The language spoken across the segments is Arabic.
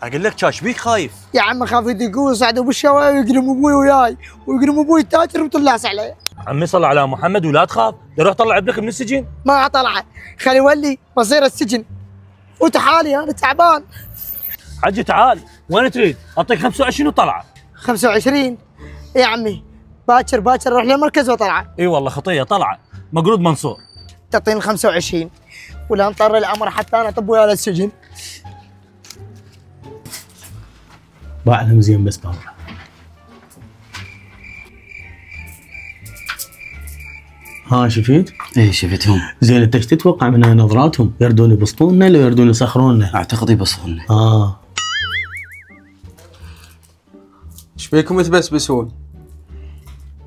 اقول لك شاش بيك خايف؟ يا عم خاف يدقون صعدوا بالشوارع ويقرم ابوي وياي ويقرم ابوي التاجر وطلعس عليه. عمي صل على محمد ولا تخاف، روح طلع ابنك من السجن. ما طلعه، خلي يولي مصير السجن. وتحالي انا تعبان. حجي تعال، وين تريد؟ اعطيك 25 وطلعه. 25 يا عمي، باكر اروح للمركز وطلعه. اي والله خطيه طلعه، مقرود منصور. تعطيني 25 ولا نطر الامر حتى انا اطب وياه للسجن. باعلهم زين بس بابا. ها شفيت؟ ايه شفتهم. زين انت ايش تتوقع من نظراتهم؟ يردون يبسطوننا لو يردون يسخروننا؟ اعتقد يبصرنا. ايش بيكم تبسبسون؟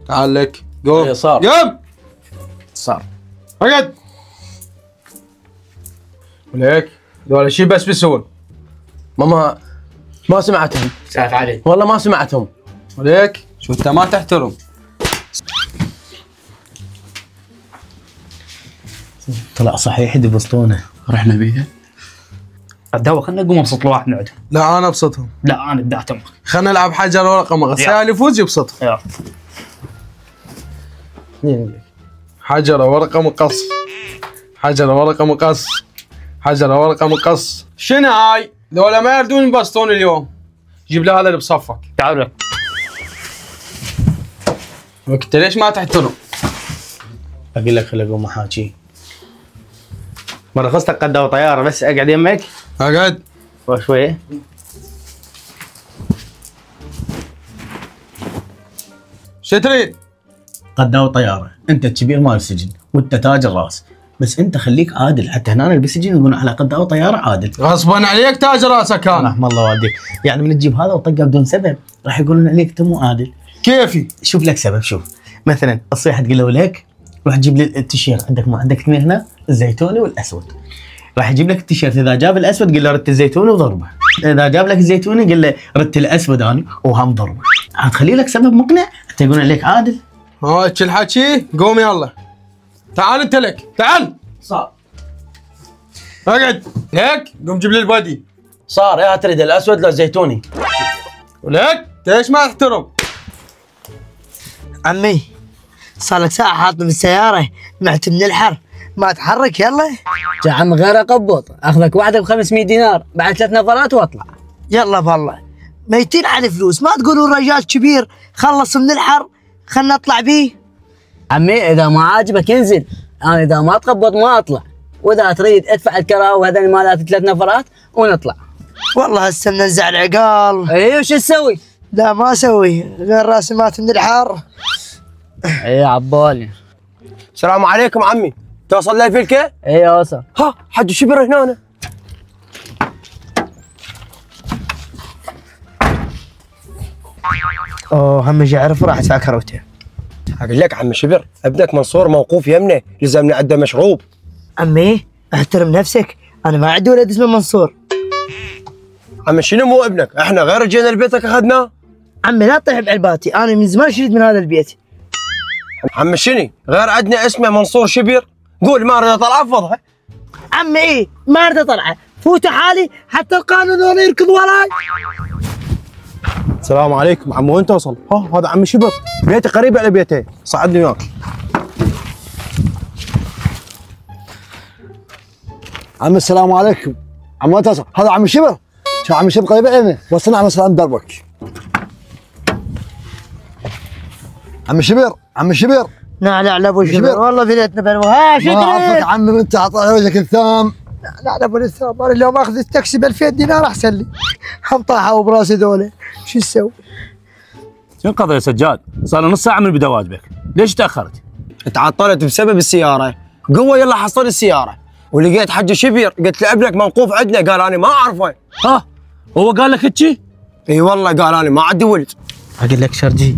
تعال لك قوم. ايه صار. قوم صار. اقعد. وليك ذولا شي يبسبسون؟ ماما ما سمعتهم. ساف علي. والله ما سمعتهم. وليك شو انت ما تحترم. طلع صحيح يبسطونه. رحنا بيها. الدواء خلنا نقوم نبسط له واحد نعدهم. لا انا ابسطهم. لا انا بدعت امك. خلنا نلعب حجر ورقه مغص، يا اللي يفوز يبسطهم. يلا. حجر ورقه مقص. حجر ورقه مقص. حجر ورقه مقص. شنو هاي؟ ذولا ما يردون ينبسطون اليوم. جيب لي هذا اللي بصفك. تعال وقت ليش ما تحترم؟ اقول لك خلي اقوم احاكي. مرة خصتك قدة طيارة بس اقعد يمك. اقعد. وشوية. شو تريد؟ قداوة طياره، انت الكبير مال السجن وانت تاج الراس، بس انت خليك عادل حتى هنا بالسجن يقولون على قداوة طياره عادل. غصبا عليك تاج راسك انا. رحم الله والديك، يعني من تجيب هذا وطقه بدون سبب راح يقولون عليك انت مو عادل. كيفي؟ شوف لك سبب. شوف مثلا الصيحه تقول له لك روح جيب لي التيشيرت، عندك ما عندك اثنين هنا الزيتوني والاسود، راح يجيب لك التيشيرت، اذا جاب الاسود قل له رد الزيتوني وضربه، اذا جاب لك الزيتوني قل له رد الاسود انا وهم ضربه. هتخلي لك سبب مقنع حتى يقولون عليك عادل. هاك الحكي قوم يلا. تعال انت لك، تعال. صار. اقعد. ليك قوم جيب لي البادي. صار. يا تريد الاسود لو الزيتوني؟ وليك ليش ما تحترم؟ عمي صار لك ساعة حاطني بالسيارة معت من الحر ما اتحرك. يلا يا عم غير اقبض، اخذك واحده ب 500 دينار بعد 3 نفرات واطلع. يلا بالله ميتين على فلوس، ما تقولوا الرجال كبير خلص من الحر خلنا نطلع بيه. عمي اذا ما عاجبك انزل، انا اذا ما تقبض ما اطلع، واذا تريد ادفع الكراوي وهذول المالات 3 نفرات ونطلع. والله هسه منزع العقال. اي وش تسوي؟ لا ما اسوي غير راسي مات من الحر. اي عبالي. السلام عليكم عمي. توصل لي الفلكة؟ اي اوصل. ها حج شبر هنا. اوه هم يعرف راح ادفع كروته. اقول لك عم شبر ابنك منصور موقوف يمنا، لزمنا عنده مشروب. عمي احترم نفسك، انا ما عندي ولد اسمه منصور. عم شنو مو ابنك؟ احنا غير جينا لبيتك اخذناه. عمي لا تطيح بعلباتي، انا من زمان شريت من هذا البيت. عم شنو؟ غير عندنا اسمه منصور شبير. قول ما اريد اطلع افضها. عمي ايه ما اريد اطلعه، فوتوا حالي حتى القانون ولا يركض وراي. السلام عليكم عم. وين توصل؟ ها هذا عم شبر بيتي قريب على بيته، صعدني وياك. عم السلام عليكم. عم وين توصل؟ هذا عم شبر. شو عم شبر قريب علينا، وصلنا عم السلام دربك. عم شبر عم شبر. لا ابو شبر والله بيتنا بلوى. ها شو ما اعرفك عمي انت عطى وجهك الثام. لا ابو الثام، انا لو ماخذ التاكسي ب 2000 دينار احسن لي. هم طاحوا براسي ذولا، شو نسوي؟ شنو القضية يا سجاد؟ صار له نص ساعة من بدا واجبك، ليش تأخرت؟ تعطلت بسبب السيارة. قوة يلا حصل السيارة ولقيت حج شبير، قلت له ابنك موقوف عندنا، قال انا ما اعرفه. ها هو قال لك هيجي؟ اي والله قال انا ما عندي ولد. اقول لك شرجي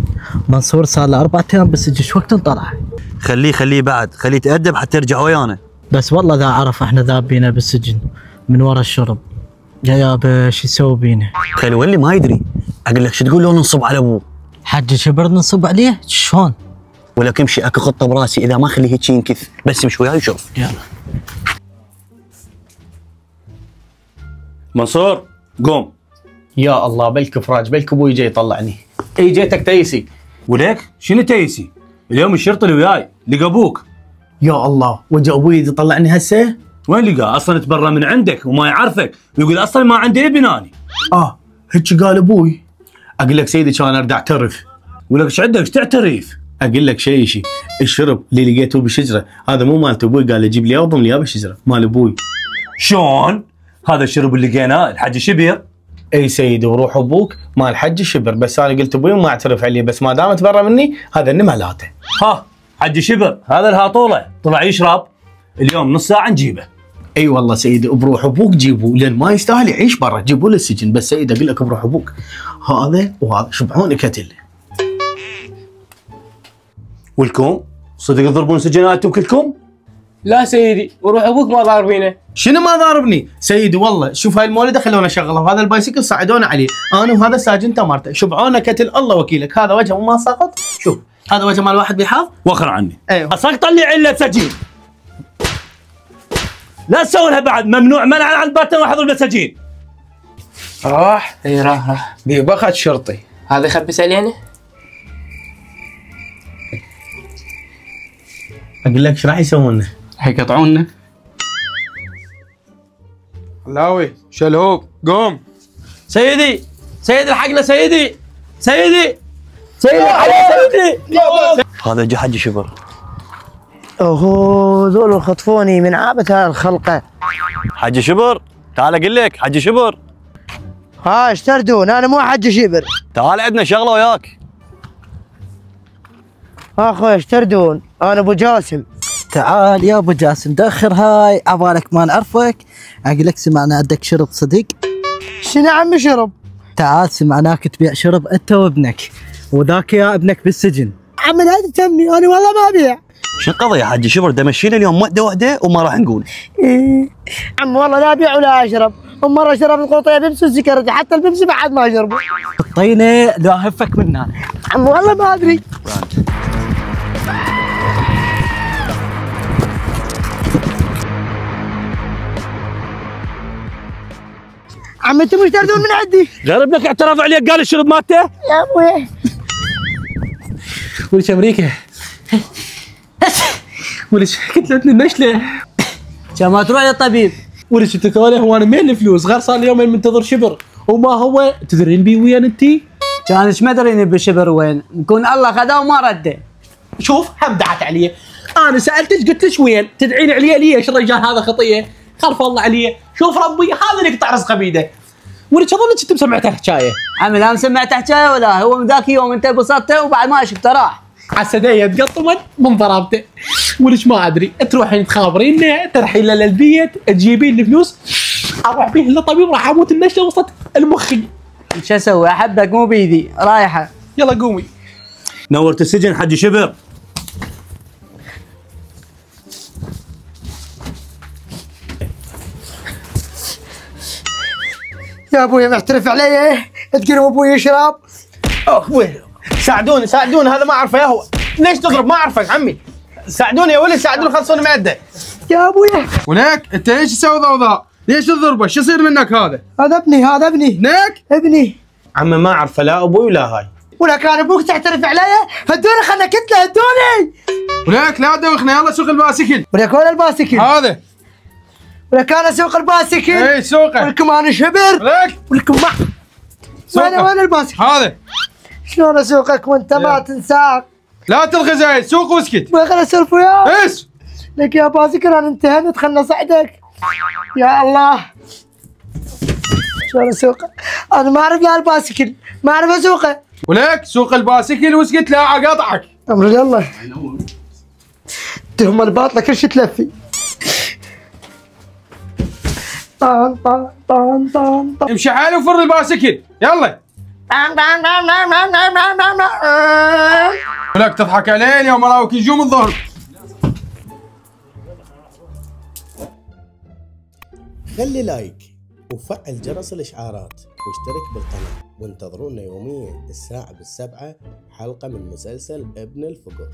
منصور صار له 4 ايام بالسجن، شو وقت طلع؟ خليه بعد، خليه يتأدب حتى يرجع ويانا. بس والله ذا عرف احنا ذاب بينا بالسجن من ورا الشرب. يا يابا شو يسوي بينا؟ خلي ولي ما يدري. اقول لك شو تقول له ننصب على ابوه؟ حج شبر ننصب عليه؟ شلون؟ ولك امشي اكو خطه براسي، اذا ما خليه هيك ينكث، بس امشي وياي وشوف. يلا. منصور قوم. يا الله بلك فراج بلك ابوي جاي يطلعني. اي جيتك تيسي. وليك شنو تيسي؟ اليوم الشرطه اللي وياي لقى ابوك. يا الله وجه ابوي يطلعني هسه؟ وين لقاه؟ اصلا تبرى من عندك وما يعرفك ويقول اصلا ما عندي ابن اني. هيك قال ابوي. اقول لك سيدي كان ارد اعترف. ولك ايش عندك؟ ايش تعترف؟ اقول لك شيء الشرب اللي لقيته بالشجره هذا مو مالت ابوي، قال لي جيب لي اضم لي اياه بالشجره مال ابوي. شلون؟ هذا الشرب اللي لقيناه الحاج شبير. اي سيدي وروح ابوك مال حج الشبر، بس انا قلت ابوي ما اعترف عليه، بس ما دام تبرى مني هذا اني مالاته. ها حج شبر هذا الهاطوله طلع يشرب اليوم نص ساعه نجيبه. اي والله سيدي بروح ابوك جيبوه لان ما يستاهل يعيش برا، جيبوه للسجن. بس سيدي اقول لك بروح ابوك هذا وهذا شبعوني كتل. ولكم صدق تضربون سجناتكم كلكم؟ لا سيدي وروح ابوك ما ضاربينه. شنو ما ضاربني؟ سيدي والله شوف هاي المولده خلونا شغله وهذا البايسكل صعدونا عليه، انا وهذا ساجن تمرته شبعونا كتل الله وكيلك. هذا وجهه ما سقط، شوف هذا وجه مال واحد بيحاض. وخر عني. ايوه اسقط لي عله سجين. لا تسوونها بعد، ممنوع منع عن الباتن واحد يضرب له سجين. راح اي راح بيبخت شرطي. هذا يخبس علينا. اقول لك ايش راح يسوون لنا؟ راح يقطعونا. علاوي شلهوب قوم. سيدي الحقنا سيدي الحقنا سيدي. هذا جو حج شبر. اوه ذول خطفوني من عابة هاي الخلقه. حج شبر تعال اقول لك حج شبر. ها ايش تردون؟ انا مو حج شبر. تعال عندنا شغله وياك. اخوي ايش تردون؟ انا ابو جاسم. تعال يا ابو جاسم دخر هاي عبالك ما نعرفك. اقول لك سمعنا عندك شرب صدق. شنو عمي شرب؟ تعال سمعناك تبيع شرب انت وابنك وذاك يا ابنك بالسجن. عمي لا تتهمني انا والله ما ابيع. شو القضيه حج شبر؟ دمشينا اليوم وحده وما راح نقول. عم والله لا ابيع ولا اشرب، ومره شرب القطيه بيبسي وسكرتي حتى البيبسي بعد ما اشربه. الطينه لا هفك منها. عم والله ما ادري. عم انتم مش تردون من عندي؟ غير ابنك اعترف عليك قال الشرب مالته. يا ابوي ولش امريكا ولش كتلتني النشله. كان ما تروح للطبيب. ولش تكالي هو انا مين الفلوس؟ غير صار لي يومين منتظر شبر وما هو تدرين بي وين انتي؟ كان ايش ما ادري بالشبر وين، يكون الله خذاه وما رده. شوف هم دعت عليه، انا سالتك قلت لك وين؟ تدعين عليه ليش؟ الرجال هذا خطيه خلف الله عليه. شوف ربي هذا اللي يقطع رزقه بيده. ولك اظنك انت مسمعته حكايه. عمي لا سمعت حكايه ولا هو من ذاك يوم انت بسطته وبعد ما شفته راح. عالسديه تقطمت من ضربته. ولك ما ادري تروحين تخابرينه ترحين له للبيت تجيبين الفلوس اروح بيه للطبيب راح اموت النشله وسط المخي. شو اسوي؟ احبك مو بيدي رايحه. يلا قومي. نورت السجن حج شبر. يا ابوي معترف علي تقول ابوي يشرب. وين ساعدوني هذا ما اعرفه يا هو. ليش تضرب؟ ما اعرفك عمي. ساعدوني يا ولد ساعدوني خلصوني معده. يا ابوي ولك انت ايش تسوي ضوضاء؟ ليش تضربه؟ شو يصير منك هذا؟ هذا ابني ابنك؟ ابني. عمي ما اعرفه لا ابوي ولا هاي. ولا كان ابوك تعترف علي؟ هدوني خلنا كتله هدوني. ولك لا تدوخنا يلا سوق الباسكل. ولك وين الباسكل؟ هذا. ولك انا اسوق الباسكل. اي سوقه. ولكم انا شبر. ولكم ما وين الباسكل؟ هذا. شلون اسوقك وانت ما تنساق؟ لا تلغي زايد سوق واسكت. ما خل اسولف وياك. ايش؟ لك يا باسكل انا انتهنت خلنا صعدك. يا الله شلون اسوقه؟ انا ما اعرف يا الباسكل ما اعرف اسوقه. ولك سوق الباسكل واسكت لا اقطعك. امر الله تهم الباطله كل شيء تلفي. طان طان طان طان طان. امشي حالي وفر الباسكل يلا. ولك تضحك علي يوم اراوك نجوم الظهر. خلي لايك وفعل جرس الاشعارات واشترك بالقناة وانتظرونا يوميا الساعة 7 حلقة من مسلسل ابن الفقر.